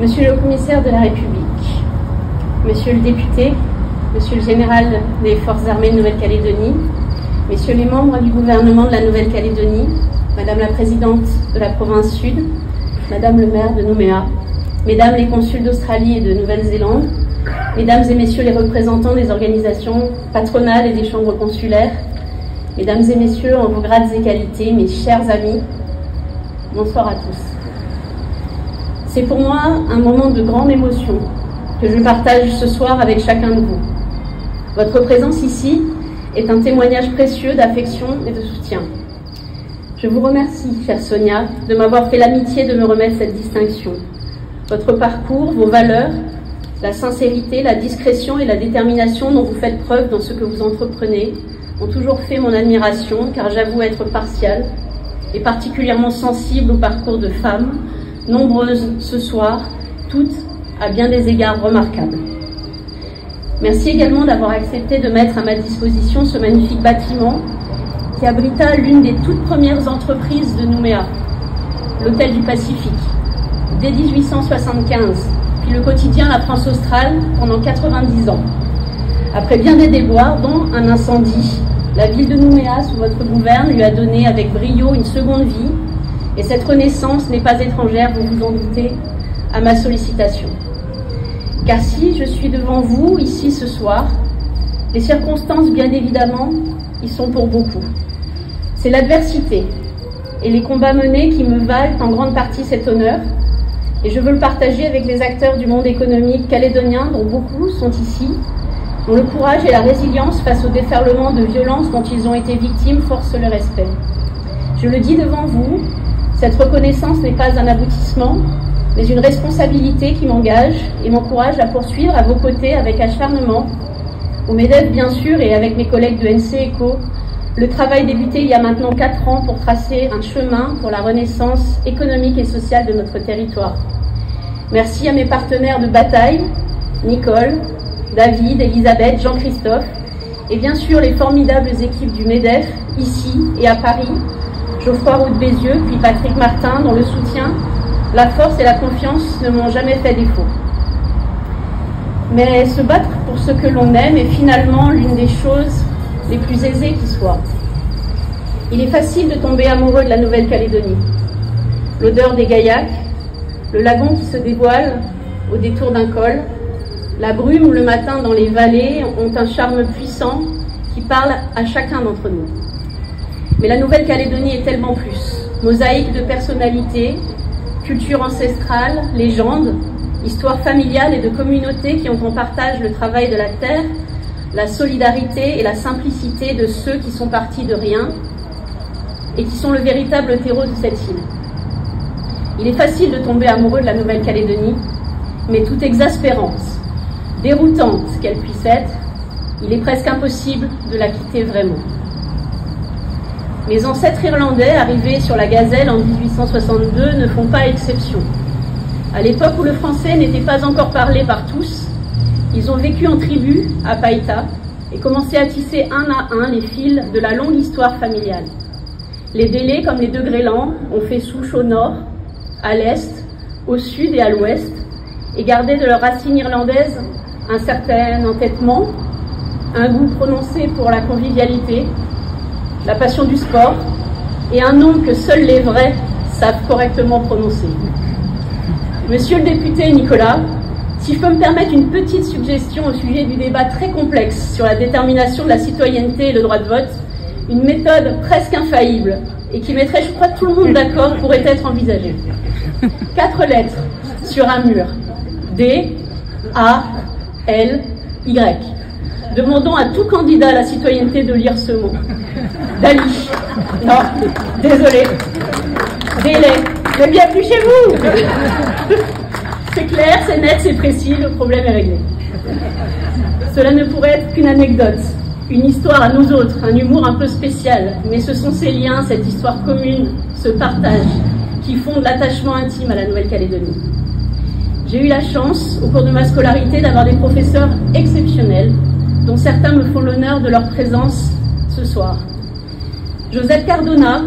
Monsieur le commissaire de la République, Monsieur le député, Monsieur le général des Forces armées de Nouvelle-Calédonie, Messieurs les membres du gouvernement de la Nouvelle-Calédonie, Madame la présidente de la province sud, Madame le maire de Nouméa, Mesdames les consuls d'Australie et de Nouvelle-Zélande, Mesdames et Messieurs les représentants des organisations patronales et des chambres consulaires, Mesdames et Messieurs en vos grades et qualités, mes chers amis, bonsoir à tous. C'est pour moi un moment de grande émotion que je partage ce soir avec chacun de vous. Votre présence ici est un témoignage précieux d'affection et de soutien. Je vous remercie, chère Sonia, de m'avoir fait l'amitié de me remettre cette distinction. Votre parcours, vos valeurs, la sincérité, la discrétion et la détermination dont vous faites preuve dans ce que vous entreprenez ont toujours fait mon admiration, car j'avoue être partiale et particulièrement sensible au parcours de femmes, nombreuses ce soir, toutes à bien des égards remarquables. Merci également d'avoir accepté de mettre à ma disposition ce magnifique bâtiment qui abrita l'une des toutes premières entreprises de Nouméa, l'Hôtel du Pacifique, dès 1875, puis le quotidien La France Australe pendant 90 ans. Après bien des déboires, dont un incendie, la ville de Nouméa, sous votre gouverne, lui a donné avec brio une seconde vie, et cette renaissance n'est pas étrangère, vous vous en doutez, à ma sollicitation. Car si je suis devant vous, ici ce soir, les circonstances, bien évidemment, y sont pour beaucoup. C'est l'adversité et les combats menés qui me valent en grande partie cet honneur, et je veux le partager avec les acteurs du monde économique calédonien, dont beaucoup sont ici, dont le courage et la résilience face au déferlement de violence dont ils ont été victimes forcent le respect. Je le dis devant vous, cette reconnaissance n'est pas un aboutissement, mais une responsabilité qui m'engage et m'encourage à poursuivre à vos côtés avec acharnement, au MEDEF bien sûr et avec mes collègues de NC ECO, le travail débuté il y a maintenant 4 ans pour tracer un chemin pour la renaissance économique et sociale de notre territoire. Merci à mes partenaires de bataille, Nicole, David, Elisabeth, Jean-Christophe, et bien sûr les formidables équipes du MEDEF, ici et à Paris, Geoffroy Roux de Bézieux, puis Patrick Martin, dont le soutien, la force et la confiance ne m'ont jamais fait défaut. Mais se battre pour ce que l'on aime est finalement l'une des choses les plus aisées qui soient. Il est facile de tomber amoureux de la Nouvelle-Calédonie. L'odeur des gaillacs, le lagon qui se dévoile au détour d'un col, la brume le matin dans les vallées ont un charme puissant qui parle à chacun d'entre nous. Mais la Nouvelle-Calédonie est tellement plus. Mosaïque de personnalités, culture ancestrale, légendes, histoire familiale et de communautés qui ont en partage le travail de la terre, la solidarité et la simplicité de ceux qui sont partis de rien et qui sont le véritable terreau de cette île. Il est facile de tomber amoureux de la Nouvelle-Calédonie, mais toute exaspérance, déroutante qu'elle puisse être, il est presque impossible de la quitter vraiment. Mes ancêtres irlandais, arrivés sur la Gazelle en 1862, ne font pas exception. À l'époque où le français n'était pas encore parlé par tous, ils ont vécu en tribu à Païta et commencé à tisser un à un les fils de la longue histoire familiale. Les délais, comme les Degrélans, ont fait souche au nord, à l'est, au sud et à l'ouest, et gardé de leurs racines irlandaises un certain entêtement, un goût prononcé pour la convivialité, la passion du sport et un nom que seuls les vrais savent correctement prononcer. Monsieur le député Nicolas, si je peux me permettre une petite suggestion au sujet du débat très complexe sur la détermination de la citoyenneté et le droit de vote, une méthode presque infaillible et qui mettrait, je crois, tout le monde d'accord pourrait être envisagée. 4 lettres sur un mur. D, A, L, Y. Demandons à tout candidat à la citoyenneté de lire ce mot. Dali. Non, désolé. Délai. Mais bienvenue chez vous. C'est clair, c'est net, c'est précis, le problème est réglé. Cela ne pourrait être qu'une anecdote, une histoire à nous autres, un humour un peu spécial, mais ce sont ces liens, cette histoire commune, ce partage, qui fondent l'attachement intime à la Nouvelle-Calédonie. J'ai eu la chance, au cours de ma scolarité, d'avoir des professeurs exceptionnels, dont certains me font l'honneur de leur présence ce soir. Josette Cardona,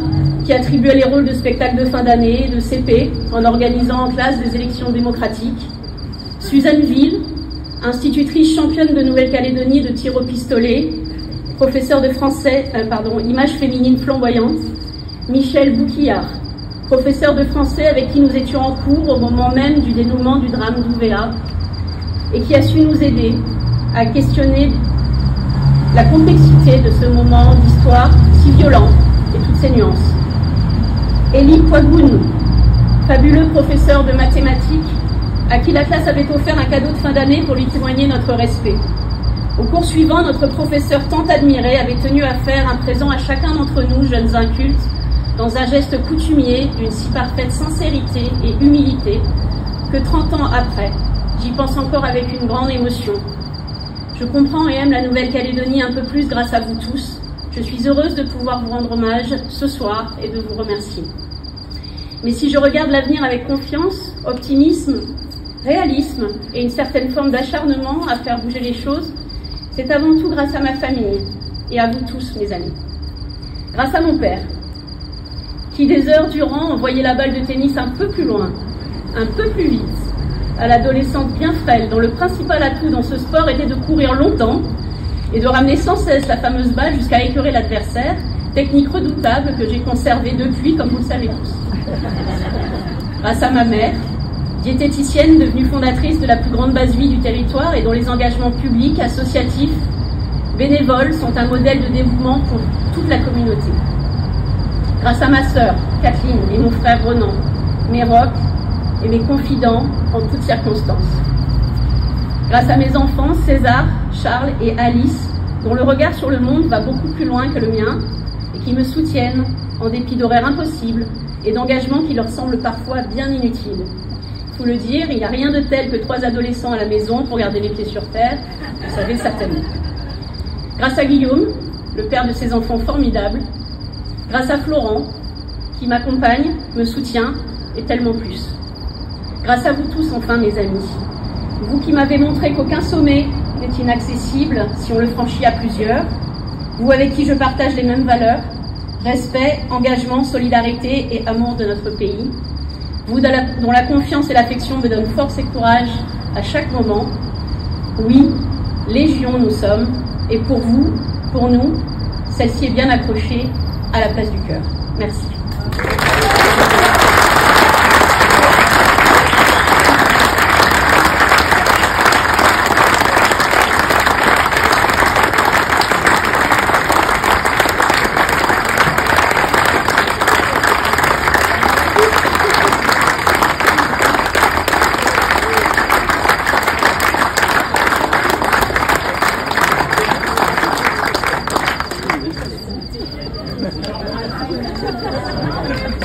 qui attribuait les rôles de spectacle de fin d'année, de CP, en organisant en classe des élections démocratiques. Suzanne Ville, institutrice championne de Nouvelle-Calédonie de tir au pistolet, professeure de français, images féminines flamboyantes. Michel Bouquillard, professeur de français avec qui nous étions en cours au moment même du dénouement du drame d'Ouvéa et qui a su nous aider à questionner la complexité de ce moment d'histoire si violent et toutes ses nuances. Élie Poigoun, fabuleux professeur de mathématiques à qui la classe avait offert un cadeau de fin d'année pour lui témoigner notre respect. Au cours suivant, notre professeur tant admiré avait tenu à faire un présent à chacun d'entre nous, jeunes incultes, dans un geste coutumier d'une si parfaite sincérité et humilité que 30 ans après, j'y pense encore avec une grande émotion. Je comprends et aime la Nouvelle-Calédonie un peu plus grâce à vous tous. Je suis heureuse de pouvoir vous rendre hommage ce soir et de vous remercier. Mais si je regarde l'avenir avec confiance, optimisme, réalisme et une certaine forme d'acharnement à faire bouger les choses, c'est avant tout grâce à ma famille et à vous tous, mes amis. Grâce à mon père, qui des heures durant envoyait la balle de tennis un peu plus loin, un peu plus vite, à l'adolescente bien frêle, dont le principal atout dans ce sport était de courir longtemps et de ramener sans cesse la fameuse balle jusqu'à écœurer l'adversaire, technique redoutable que j'ai conservée depuis, comme vous le savez tous. Grâce à ma mère, diététicienne devenue fondatrice de la plus grande base vie du territoire et dont les engagements publics, associatifs, bénévoles sont un modèle de dévouement pour toute la communauté. Grâce à ma sœur, Kathleen, et mon frère Ronan, mes rocs et mes confidents en toutes circonstances. Grâce à mes enfants, César, Charles et Alice, dont le regard sur le monde va beaucoup plus loin que le mien et qui me soutiennent en dépit d'horaires impossibles et d'engagements qui leur semblent parfois bien inutiles. Il faut le dire, il n'y a rien de tel que 3 adolescents à la maison pour garder les pieds sur terre, vous savez certainement. Grâce à Guillaume, le père de ces enfants formidables, grâce à Florent, qui m'accompagne, me soutient, et tellement plus. Grâce à vous tous, enfin, mes amis. Vous qui m'avez montré qu'aucun sommet n'est inaccessible si on le franchit à plusieurs. Vous avec qui je partage les mêmes valeurs, respect, engagement, solidarité et amour de notre pays. Vous dont la confiance et l'affection me donnent force et courage à chaque moment. Oui, légion nous sommes, et pour vous, pour nous, celle-ci est bien accrochée à la place du cœur. Merci. Thank you.